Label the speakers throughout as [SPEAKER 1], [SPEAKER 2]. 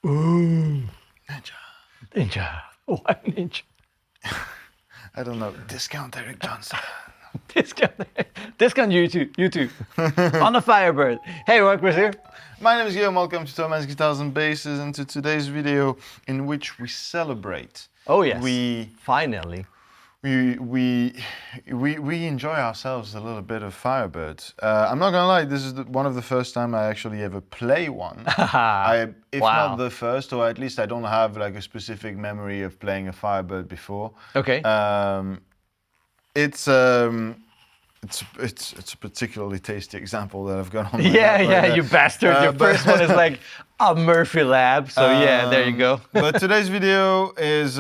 [SPEAKER 1] Ooh.
[SPEAKER 2] Ninja.
[SPEAKER 1] Ninja. Why ninja?
[SPEAKER 2] I don't know. Discount Eric Johnson.
[SPEAKER 1] Discount YouTube. On the Firebird. Hey, Chris here.
[SPEAKER 2] My name is Guillaume. Welcome to Thoman's Guitars and Basses, and to today's video in which we celebrate.
[SPEAKER 1] Oh yes. Finally.
[SPEAKER 2] We enjoy ourselves a little bit of Firebird. I'm not gonna lie, this is one of the first time I actually ever play one. If not the first, or at least I don't have like a specific memory of playing a Firebird before.
[SPEAKER 1] Okay.
[SPEAKER 2] It's a particularly tasty example that I've got on my
[SPEAKER 1] Yeah, you bastard. Your first one is like a Murphy Lab, so yeah, there you go.
[SPEAKER 2] But today's video is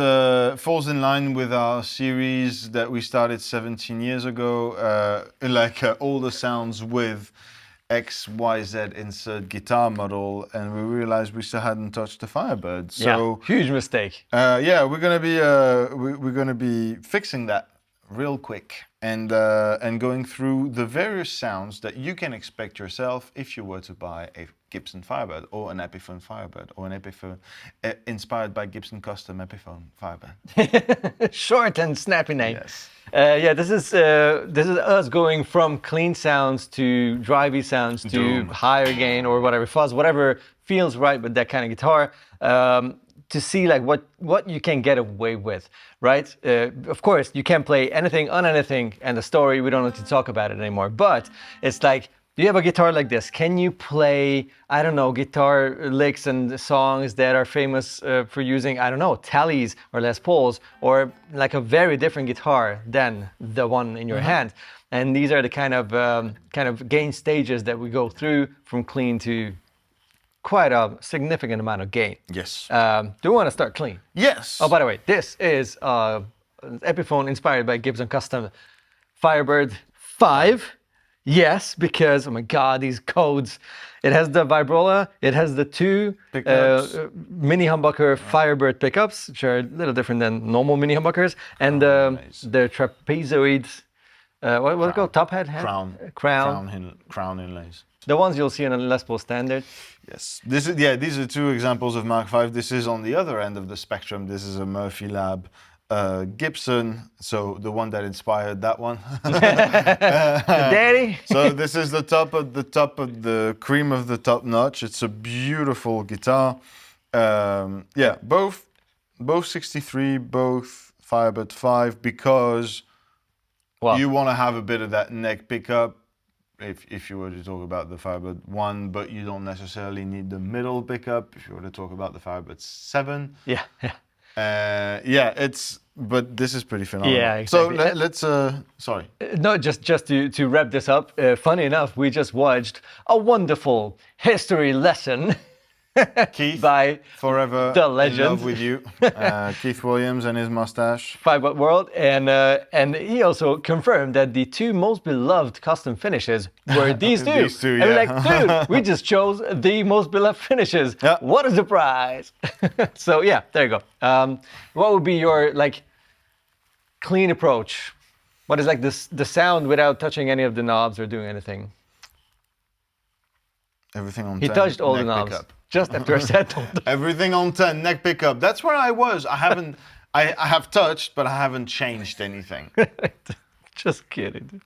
[SPEAKER 2] falls in line with our series that we started 17 years ago, all the sounds with XYZ insert guitar model, and we realized we still hadn't touched the Firebird. So
[SPEAKER 1] yeah, huge mistake.
[SPEAKER 2] Yeah, we're gonna be fixing that real quick and going through the various sounds that you can expect yourself if you were to buy a Gibson Firebird or an Epiphone Firebird or an Epiphone inspired by Gibson custom Epiphone Firebird.
[SPEAKER 1] Short and snappy name.
[SPEAKER 2] Yes.
[SPEAKER 1] Yeah, this is us going from clean sounds to drivey sounds to higher gain or whatever fuzz, whatever feels right with that kind of guitar. To see like what you can get away with, right? Of course, you can play anything on anything, and the story, we don't need to talk about it anymore. But it's like, you have a guitar like this. Can you play, I don't know, guitar licks and songs that are famous for using, I don't know, Tallys or Les Pauls, or like a very different guitar than the one in your hand? And these are the kind of gain stages that we go through from clean to quite a significant amount of gain.
[SPEAKER 2] Yes.
[SPEAKER 1] Do we want to start clean?
[SPEAKER 2] Yes.
[SPEAKER 1] Oh, by the way, this is an Epiphone inspired by Gibson Custom Firebird 5. Yes, because, oh my God, these codes. It has the vibrola, it has the two mini humbucker Firebird pickups, which are a little different than normal mini humbuckers, and the trapezoid, what is it called? Top hat?
[SPEAKER 2] Crown inlays.
[SPEAKER 1] The ones you'll see in a Les Paul Standard.
[SPEAKER 2] Yes, these are two examples of Mark V. This is on the other end of the spectrum. This is a Murphy Lab Gibson, so the one that inspired that one.
[SPEAKER 1] Daddy.
[SPEAKER 2] So this is the top of the cream of the top notch. It's a beautiful guitar. Yeah, both 63, both Firebird 5, because you want to have a bit of that neck pickup. If you were to talk about the Firebird 1, but you don't necessarily need the middle pickup if you were to talk about the Firebird 7.
[SPEAKER 1] Yeah.
[SPEAKER 2] But this is pretty phenomenal.
[SPEAKER 1] Yeah, exactly.
[SPEAKER 2] So let's sorry.
[SPEAKER 1] No, just to wrap this up, funny enough, we just watched a wonderful history lesson
[SPEAKER 2] Keith,
[SPEAKER 1] by
[SPEAKER 2] forever
[SPEAKER 1] the legend.
[SPEAKER 2] in love with you, Keith Williams and his mustache.
[SPEAKER 1] Firebird World, and he also confirmed that the two most beloved custom finishes were these two.
[SPEAKER 2] These two,
[SPEAKER 1] and we're like, dude, we just chose the most beloved finishes.
[SPEAKER 2] Yeah.
[SPEAKER 1] What a surprise! So yeah, there you go. What would be your like clean approach? What is like the sound without touching any of the knobs or doing anything?
[SPEAKER 2] Everything on 10.
[SPEAKER 1] He touched all the knobs.
[SPEAKER 2] Pickup.
[SPEAKER 1] Just after I said
[SPEAKER 2] everything on 10, neck pickup. That's where I was. I haven't. I have touched, but I haven't changed anything.
[SPEAKER 1] Just kidding.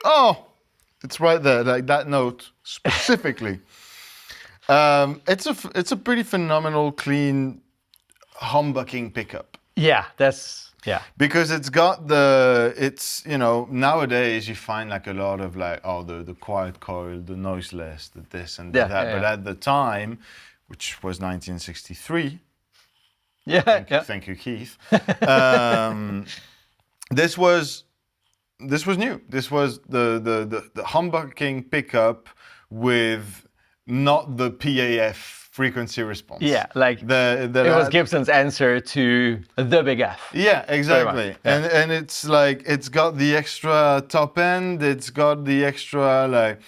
[SPEAKER 2] Oh, It's right there, like that note specifically. It's a pretty phenomenal, clean humbucking pickup.
[SPEAKER 1] Yeah,
[SPEAKER 2] Because nowadays you find like a lot of like, the quiet coil, the noiseless, the this and that. But at the time, which was 1963. Thank you, Keith. This was new. This was the humbucking pickup with not the PAF frequency response.
[SPEAKER 1] Yeah, like it was Gibson's answer to the big F.
[SPEAKER 2] Yeah, exactly. Yeah. And it's like, it's got the extra top end, it's got the extra like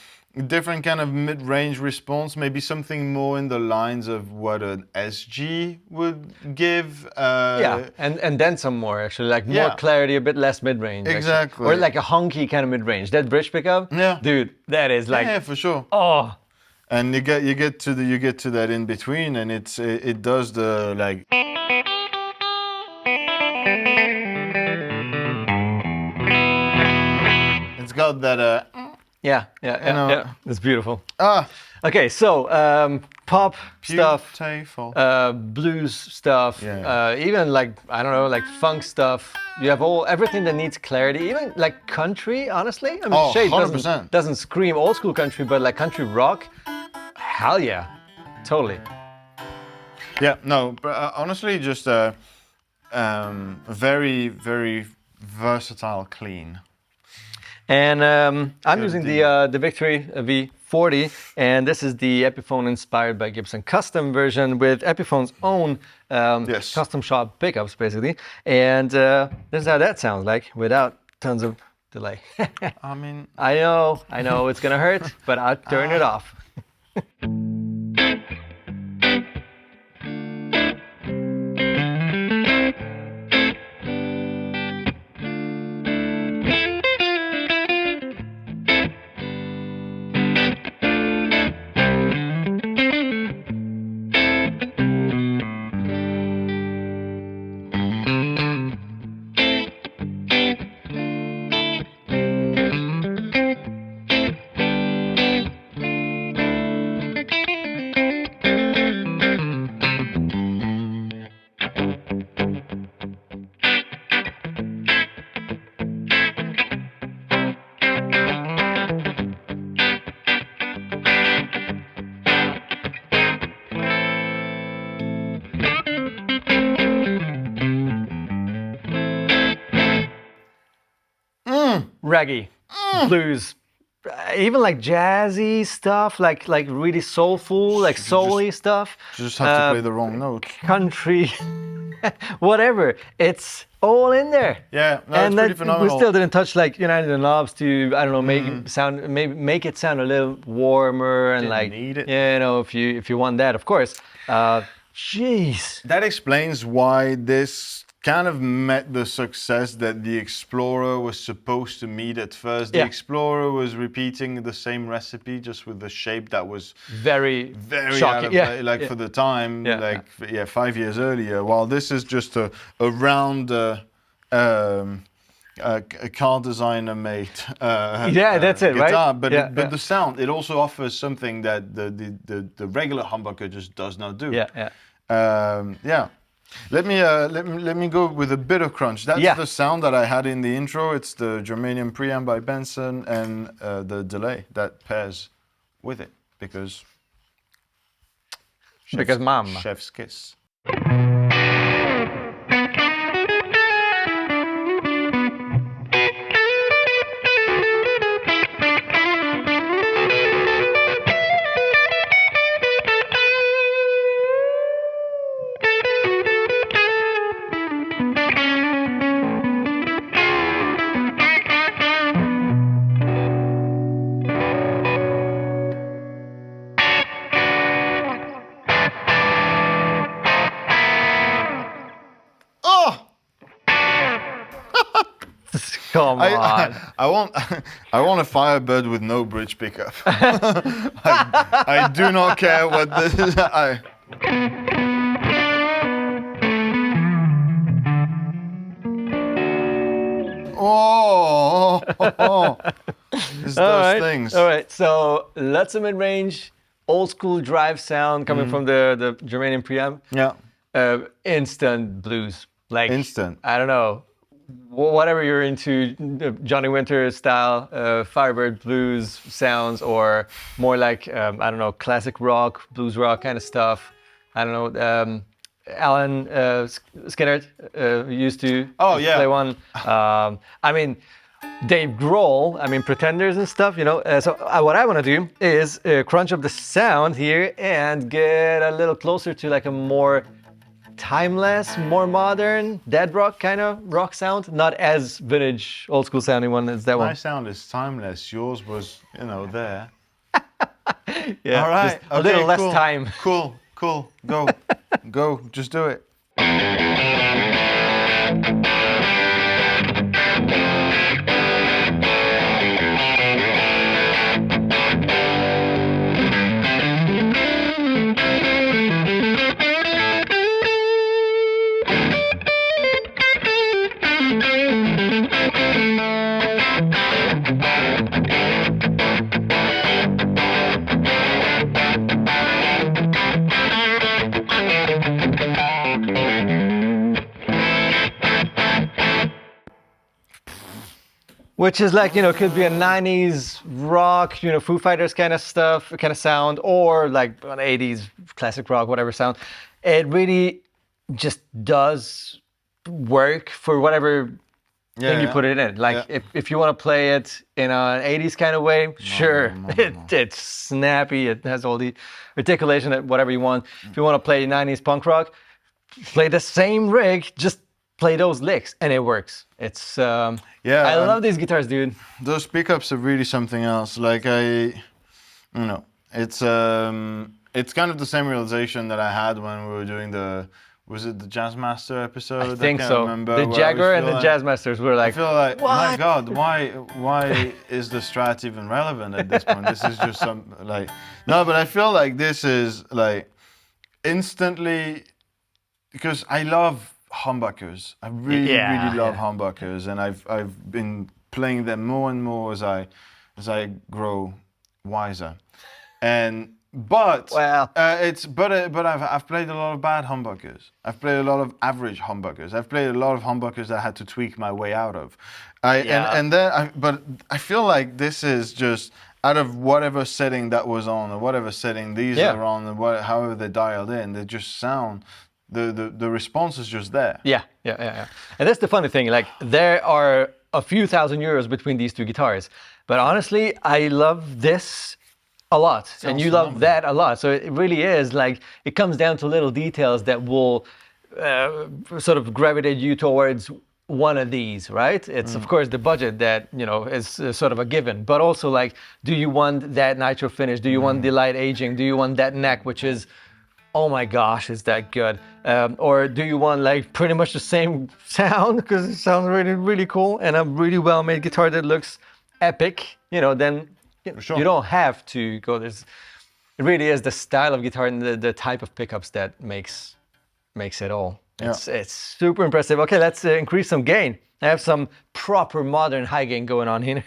[SPEAKER 2] different kind of mid-range response, maybe something more in the lines of what an SG would give.
[SPEAKER 1] And then some more actually, like more clarity, a bit less mid-range.
[SPEAKER 2] Exactly.
[SPEAKER 1] Actually. Or like a honky kind of mid-range. That bridge pickup, dude, that is like,
[SPEAKER 2] yeah, for sure.
[SPEAKER 1] Oh.
[SPEAKER 2] And you get to that in between, and it does the like. It's got that.
[SPEAKER 1] Yeah. It's beautiful.
[SPEAKER 2] Ah.
[SPEAKER 1] Okay, so pop stuff, blues stuff, even like, I don't know, like funk stuff. You have everything that needs clarity, even like country, honestly. I mean, Shade
[SPEAKER 2] 100%.
[SPEAKER 1] doesn't scream old school country, but like country rock, hell yeah, totally.
[SPEAKER 2] Yeah, no, but honestly, just very, very versatile, clean.
[SPEAKER 1] And I'm using the Victory V40, and this is the Epiphone inspired by Gibson custom version with Epiphone's own custom shop pickups, basically. And this is how that sounds like without tons of delay.
[SPEAKER 2] I mean,
[SPEAKER 1] I know it's gonna hurt, but I'll turn it off. Reggae, blues, even like jazzy stuff, like really soulful, like soul-y stuff.
[SPEAKER 2] You just have to play the wrong note.
[SPEAKER 1] Country, whatever. It's all in there.
[SPEAKER 2] Yeah, no, it's pretty phenomenal.
[SPEAKER 1] We still didn't touch like United the Knobs to, I don't know, make it sound a little warmer and
[SPEAKER 2] Didn't need it.
[SPEAKER 1] you know, if you want that, of course. Jeez.
[SPEAKER 2] That explains why this kind of met the success that the Explorer was supposed to meet at first. The Explorer was repeating the same recipe, just with the shape that was
[SPEAKER 1] very shocking.
[SPEAKER 2] For the time, 5 years earlier. While this is just a round a car designer made
[SPEAKER 1] that's it,
[SPEAKER 2] guitar,
[SPEAKER 1] right?
[SPEAKER 2] But the sound, it also offers something that the regular humbucker just does not do. Let me go with a bit of crunch. That's the sound that I had in the intro. It's the Germanium preamp by Benson and the delay that pairs with it because
[SPEAKER 1] mom.
[SPEAKER 2] Chef's kiss.
[SPEAKER 1] Come on.
[SPEAKER 2] I want a Firebird with no bridge pickup. I do not care what this is. It's those things.
[SPEAKER 1] All right. So lots of mid-range, old school drive sound coming from the Germanium preamp.
[SPEAKER 2] Yeah.
[SPEAKER 1] Instant blues. Like
[SPEAKER 2] Instant.
[SPEAKER 1] I don't know, whatever you're into, Johnny Winter style, Firebird blues sounds, or more like I don't know, classic rock, blues rock kind of stuff. I don't know. Alan Skinner used to play one. I mean, Dave Grohl, I mean, Pretenders and stuff, you know. So what I want to do is crunch up the sound here and get a little closer to like a more timeless, more modern, dead rock kind of rock sound. Not as vintage, old school sounding one as that one.
[SPEAKER 2] My sound is timeless. Yours was, there.
[SPEAKER 1] Yeah,
[SPEAKER 2] All right.
[SPEAKER 1] just a little less
[SPEAKER 2] cool.
[SPEAKER 1] time.
[SPEAKER 2] Cool. Go. Go. Just do it.
[SPEAKER 1] Which is like, could be a 90s rock, Foo Fighters kind of stuff, kind of sound, or like an 80s classic rock, whatever sound. It really just does work for whatever thing you put it in. Like if you want to play it in an 80s kind of way, sure. It's snappy, it has all the articulation, whatever you want. If you want to play 90s punk rock, play the same rig, just play those licks and it works. It's I love these guitars, dude.
[SPEAKER 2] Those pickups are really something else. Like it's kind of the same realization that I had when we were doing was it the Jazzmaster episode?
[SPEAKER 1] I think
[SPEAKER 2] can't
[SPEAKER 1] so.
[SPEAKER 2] remember,
[SPEAKER 1] The Jaguar and the Jazzmasters were like,
[SPEAKER 2] I feel like,
[SPEAKER 1] what?
[SPEAKER 2] my God, why is the Strat even relevant at this point? This is just no, but I feel like this is like instantly, because I love humbuckers. I really love humbuckers, and I've been playing them more and more as I grow wiser. But I've played a lot of bad humbuckers. I've played a lot of average humbuckers. I've played a lot of humbuckers that I had to tweak my way out of. But I feel like this is just out of whatever setting that was on, or whatever setting these are on, and however they're dialed in, they just sound. The response is just there.
[SPEAKER 1] Yeah. And that's the funny thing. Like, there are a few thousand euros between these two guitars, but honestly, I love this a lot, and you love that a lot. So it really is like, it comes down to little details that will sort of gravitate you towards one of these, right? It's of course the budget that is sort of a given, but also like, do you want that nitro finish? Do you want the light aging? Do you want that neck, which is, oh my gosh, is that good? Or do you want like pretty much the same sound because it sounds really, really cool, and a really well-made guitar that looks epic? Then you don't have to go this. It really is the style of guitar and the type of pickups that makes it all. It's super impressive. Okay, let's increase some gain. I have some proper modern high gain going on here.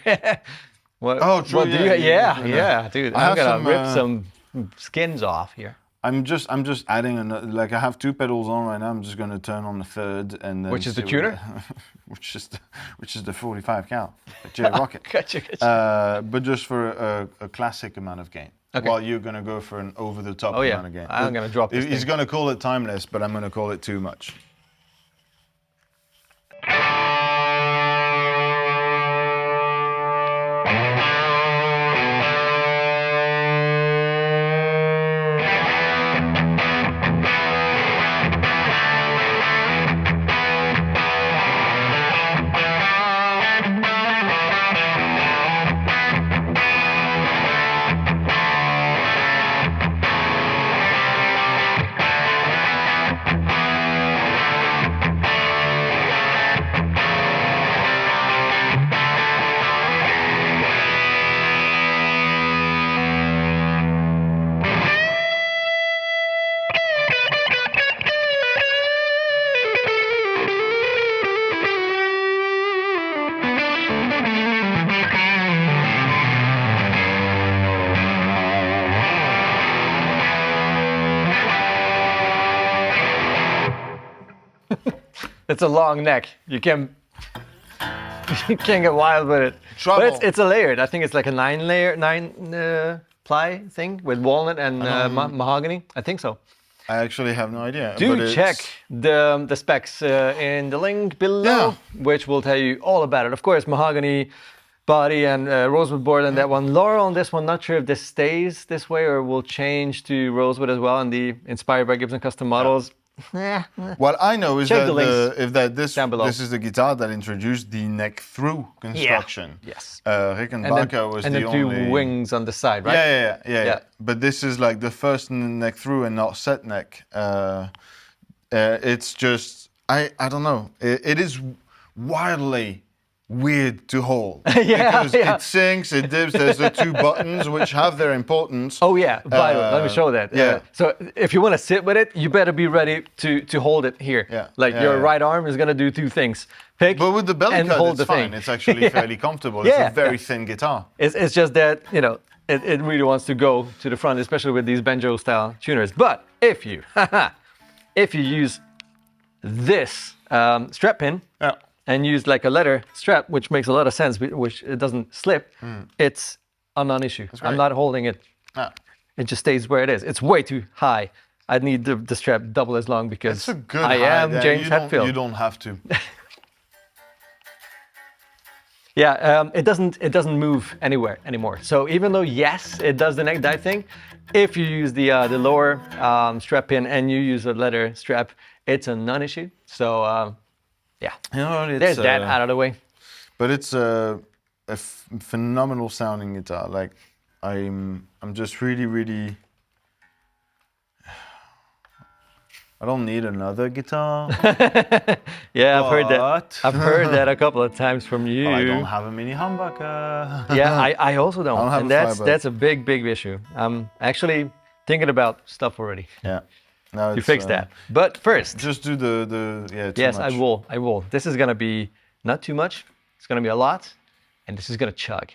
[SPEAKER 1] What do you? Yeah, dude. I'm gonna rip some skins off here.
[SPEAKER 2] I'm just adding I have two pedals on right now. I'm just going to turn on the third, and then
[SPEAKER 1] which is the tuner,
[SPEAKER 2] which is the 45 cal, J Rocket.
[SPEAKER 1] Gotcha.
[SPEAKER 2] But just for a classic amount of gain. Okay. While you're going to go for an over the top amount of gain.
[SPEAKER 1] I'm going to drop this.
[SPEAKER 2] He's going to call it timeless, but I'm going to call it too much.
[SPEAKER 1] It's a long neck. You can you can't get wild with it.
[SPEAKER 2] Trouble.
[SPEAKER 1] But it's a layered. I think it's like a nine ply thing with walnut and mahogany. I think so.
[SPEAKER 2] I actually have no idea.
[SPEAKER 1] Do
[SPEAKER 2] but
[SPEAKER 1] check the specs in the link below,
[SPEAKER 2] Yeah.
[SPEAKER 1] which will tell you all about it. Of course, mahogany body and rosewood board and that one. Laurel on this one, not sure if this stays this way or will change to rosewood as well, and the inspired by Gibson custom models.
[SPEAKER 2] What I know is
[SPEAKER 1] Check
[SPEAKER 2] that
[SPEAKER 1] the links
[SPEAKER 2] this
[SPEAKER 1] down below.
[SPEAKER 2] is the guitar that introduced the neck-through construction.
[SPEAKER 1] Yes.
[SPEAKER 2] Rickenbacker was
[SPEAKER 1] and
[SPEAKER 2] the
[SPEAKER 1] the
[SPEAKER 2] only...
[SPEAKER 1] two wings on the side, right?
[SPEAKER 2] Yeah. But this is like the first neck-through and not set neck. It's just... I don't know. It is wildly weird to hold. Because it sinks, it dips, there's the two buttons which have their importance.
[SPEAKER 1] Oh yeah, vital. Let me show that.
[SPEAKER 2] Yeah.
[SPEAKER 1] So if you want to sit with it, you better be ready to hold it here.
[SPEAKER 2] Yeah.
[SPEAKER 1] Like your right arm is gonna do two things. Pick
[SPEAKER 2] But with the belly
[SPEAKER 1] and
[SPEAKER 2] cut,
[SPEAKER 1] hold
[SPEAKER 2] it's
[SPEAKER 1] the
[SPEAKER 2] fine.
[SPEAKER 1] thing.
[SPEAKER 2] It's actually fairly comfortable.
[SPEAKER 1] Yeah,
[SPEAKER 2] It's a very thin guitar.
[SPEAKER 1] It's just that, you know, it really wants to go to the front, especially with these banjo style tuners. But if you use this strap pin,
[SPEAKER 2] Yeah.
[SPEAKER 1] and use like a leather strap, which makes a lot of sense, which it doesn't slip, it's a non-issue. I'm not holding it.
[SPEAKER 2] Ah.
[SPEAKER 1] It just stays where it is. It's way too high. I need the strap double as long because
[SPEAKER 2] It's a good
[SPEAKER 1] I
[SPEAKER 2] height.
[SPEAKER 1] am
[SPEAKER 2] Yeah,
[SPEAKER 1] James Hetfield.
[SPEAKER 2] You don't have to.
[SPEAKER 1] Yeah, it doesn't move anywhere anymore. So even though yes, it does the neck dive thing, if you use the lower strap pin and you use a leather strap, it's a non-issue. So yeah,
[SPEAKER 2] You know, it's,
[SPEAKER 1] there's that out of the way.
[SPEAKER 2] But it's a phenomenal sounding guitar. Like I'm just really. I don't need another guitar.
[SPEAKER 1] Yeah, I've heard that.
[SPEAKER 2] But-
[SPEAKER 1] I've heard that a couple of times from you.
[SPEAKER 2] I don't have a mini humbucker.
[SPEAKER 1] Yeah, I also don't.
[SPEAKER 2] I don't have
[SPEAKER 1] And
[SPEAKER 2] a
[SPEAKER 1] that's
[SPEAKER 2] Firebird.
[SPEAKER 1] a big issue. I'm actually thinking about stuff already
[SPEAKER 2] Yeah. No,
[SPEAKER 1] to
[SPEAKER 2] it's,
[SPEAKER 1] fix that. But first,
[SPEAKER 2] Just do the too
[SPEAKER 1] yes,
[SPEAKER 2] much.
[SPEAKER 1] I will. This is gonna be not too much. It's gonna be a lot, and this is gonna chug.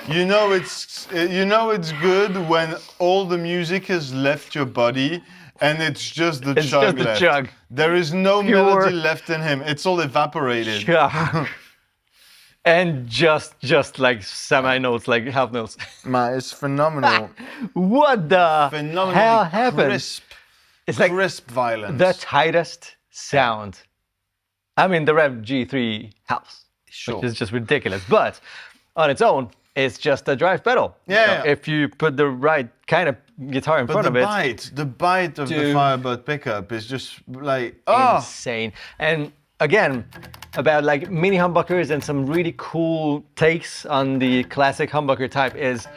[SPEAKER 2] You know it's good when all the music has left your body and it's just the
[SPEAKER 1] It's
[SPEAKER 2] chug
[SPEAKER 1] just the
[SPEAKER 2] left.
[SPEAKER 1] chug.
[SPEAKER 2] There is no
[SPEAKER 1] Pure
[SPEAKER 2] melody left in him. It's all evaporated.
[SPEAKER 1] Chug. And just like semi notes, like half notes.
[SPEAKER 2] Man, it's phenomenal.
[SPEAKER 1] What the
[SPEAKER 2] Phenomenally
[SPEAKER 1] hell happened?
[SPEAKER 2] crisp,
[SPEAKER 1] It's like
[SPEAKER 2] crisp violence.
[SPEAKER 1] the tightest sound. I mean, the Rev G3 helps,
[SPEAKER 2] Sure.
[SPEAKER 1] which is just ridiculous. But on its own, it's just a drive pedal.
[SPEAKER 2] Yeah.
[SPEAKER 1] If you put the right kind of guitar in
[SPEAKER 2] But
[SPEAKER 1] front
[SPEAKER 2] the
[SPEAKER 1] of it,
[SPEAKER 2] bite of the
[SPEAKER 1] Dude.
[SPEAKER 2] Firebird pickup is just like, oh,
[SPEAKER 1] insane. And again, about like mini humbuckers and some really cool takes on the classic humbucker type is,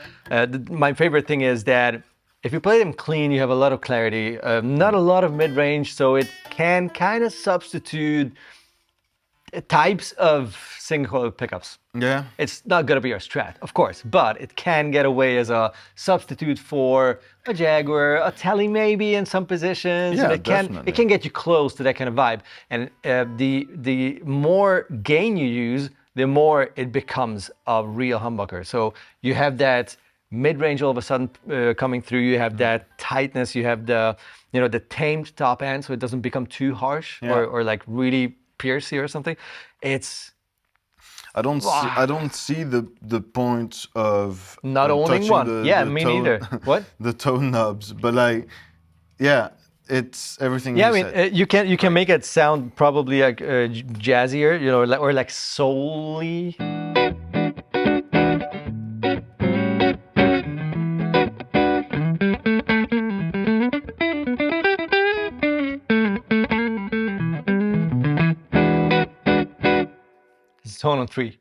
[SPEAKER 1] my favorite thing is that if you play them clean, you have a lot of clarity, not a lot of mid-range, so it can kind of substitute types of single coil pickups.
[SPEAKER 2] yeah.
[SPEAKER 1] It's not gonna be your Strat, of course, but it can get away as a substitute for a Jaguar, a Tele maybe in some positions.
[SPEAKER 2] Yeah,
[SPEAKER 1] and it
[SPEAKER 2] definitely.
[SPEAKER 1] can get you close to that kind of vibe. And the more gain you use, the more it becomes a real humbucker. So you have that mid-range all of a sudden coming through. You have that tightness. You have the tamed top end, so it doesn't become too harsh or like really piercy or something. It's
[SPEAKER 2] I don't see the point of
[SPEAKER 1] not owning
[SPEAKER 2] touching
[SPEAKER 1] one.
[SPEAKER 2] the
[SPEAKER 1] Yeah, me
[SPEAKER 2] tone-
[SPEAKER 1] neither. What?
[SPEAKER 2] The tone knobs, but like, yeah, it's everything.
[SPEAKER 1] Yeah, I
[SPEAKER 2] you
[SPEAKER 1] mean,
[SPEAKER 2] said.
[SPEAKER 1] you can make it sound probably like jazzier, or like soul-y. is tone on 3.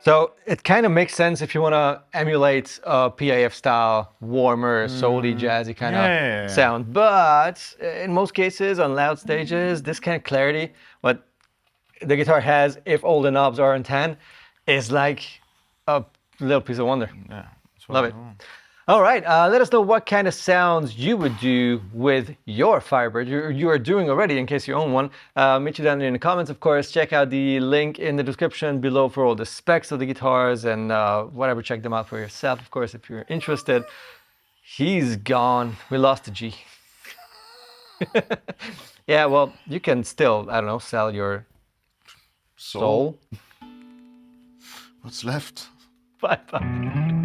[SPEAKER 1] So it kind of makes sense if you want to emulate a PAF style, warmer, soul-y, jazzy kind of sound. But in most cases, on loud stages, this kind of clarity, what the guitar has, if all the knobs are on 10, is like a little piece of wonder.
[SPEAKER 2] Yeah,
[SPEAKER 1] love it. All right, let us know what kind of sounds you would do with your Firebird. You are doing already, in case you own one. Meet you down there in the comments, of course. Check out the link in the description below for all the specs of the guitars and whatever. Check them out for yourself, of course, if you're interested. He's gone. We lost the G. Yeah, well, you can still, I don't know, sell your soul.
[SPEAKER 2] What's left?
[SPEAKER 1] Bye-bye.